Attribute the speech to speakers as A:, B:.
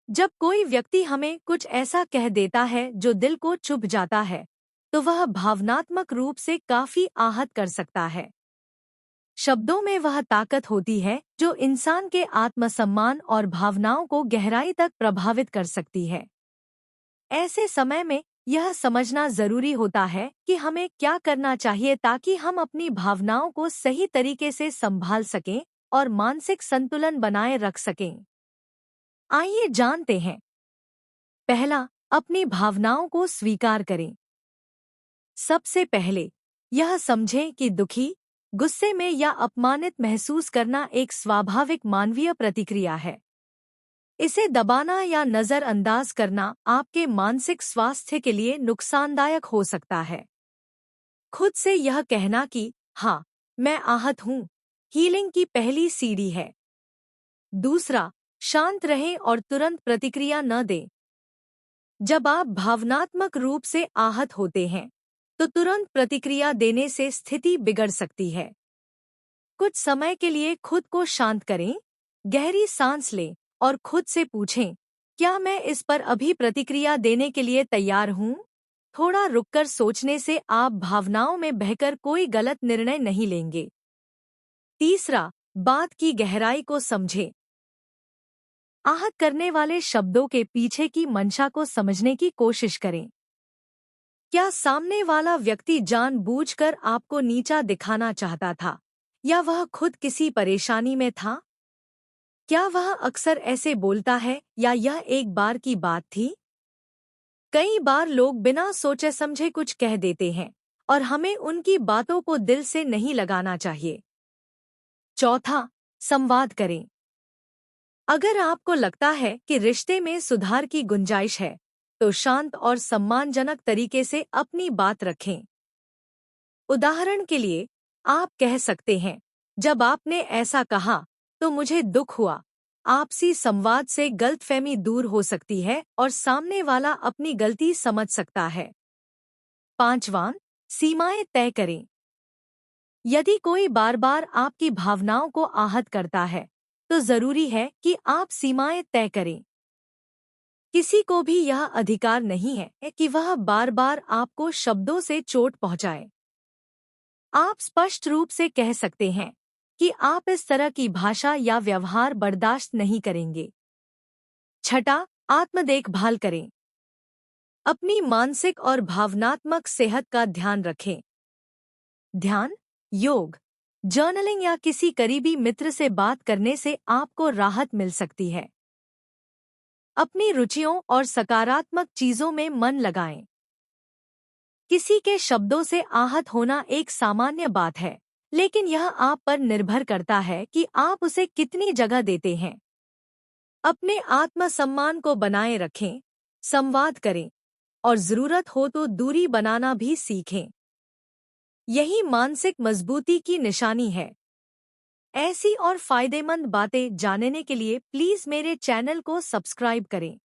A: जब कोई व्यक्ति हमें कुछ ऐसा कह देता है जो दिल को चुभ जाता है, तो वह भावनात्मक रूप से काफी आहत कर सकता है। शब्दों में वह ताकत होती है जो इंसान के आत्मसम्मान और भावनाओं को गहराई तक प्रभावित कर सकती है। ऐसे समय में यह समझना जरूरी होता है कि हमें क्या करना चाहिए ताकि हम अपनी भावनाओं को सही तरीके से संभाल सकें और मानसिक संतुलन बनाए रख सकें। आइए जानते हैं। पहला, अपनी भावनाओं को स्वीकार करें। सबसे पहले यह समझें कि दुखी, गुस्से में या अपमानित महसूस करना एक स्वाभाविक मानवीय प्रतिक्रिया है। इसे दबाना या नजरअंदाज करना आपके मानसिक स्वास्थ्य के लिए नुकसानदायक हो सकता है। खुद से यह कहना कि हाँ, मैं आहत हूँ, हीलिंग की पहली सीढ़ी है। दूसरा, शांत रहें और तुरंत प्रतिक्रिया न दें। जब आप भावनात्मक रूप से आहत होते हैं, तो तुरंत प्रतिक्रिया देने से स्थिति बिगड़ सकती है। कुछ समय के लिए खुद को शांत करें, गहरी सांस लें और खुद से पूछें, क्या मैं इस पर अभी प्रतिक्रिया देने के लिए तैयार हूँ? थोड़ा रुककर सोचने से आप भावनाओं में बहकर कोई गलत निर्णय नहीं लेंगे। तीसरा, बात की गहराई को समझें। आहत करने वाले शब्दों के पीछे की मंशा को समझने की कोशिश करें। क्या सामने वाला व्यक्ति जानबूझकर आपको नीचा दिखाना चाहता था, या वह खुद किसी परेशानी में था? क्या वह अक्सर ऐसे बोलता है या यह एक बार की बात थी? कई बार लोग बिना सोचे समझे कुछ कह देते हैं और हमें उनकी बातों को दिल से नहीं लगाना चाहिए। चौथा, संवाद करें। अगर आपको लगता है कि रिश्ते में सुधार की गुंजाइश है, तो शांत और सम्मानजनक तरीके से अपनी बात रखें। उदाहरण के लिए, आप कह सकते हैं, जब आपने ऐसा कहा तो मुझे दुख हुआ। आपसी संवाद से गलतफहमी दूर हो सकती है और सामने वाला अपनी गलती समझ सकता है। पांचवां, सीमाएं तय करें। यदि कोई बार बार आपकी भावनाओं को आहत करता है, तो जरूरी है कि आप सीमाएं तय करें। किसी को भी यह अधिकार नहीं है कि वह बार बार आपको शब्दों से चोट पहुंचाए। आप स्पष्ट रूप से कह सकते हैं कि आप इस तरह की भाषा या व्यवहार बर्दाश्त नहीं करेंगे। छठा, आत्म देखभाल करें। अपनी मानसिक और भावनात्मक सेहत का ध्यान रखें। ध्यान, योग, जर्नलिंग या किसी करीबी मित्र से बात करने से आपको राहत मिल सकती है। अपनी रुचियों और सकारात्मक चीजों में मन लगाएं। किसी के शब्दों से आहत होना एक सामान्य बात है, लेकिन यह आप पर निर्भर करता है कि आप उसे कितनी जगह देते हैं। अपने आत्मसम्मान को बनाए रखें, संवाद करें और जरूरत हो तो दूरी बनाना भी सीखें। यही मानसिक मजबूती की निशानी है। ऐसी और फायदेमंद बातें जानने के लिए प्लीज मेरे चैनल को सब्सक्राइब करें।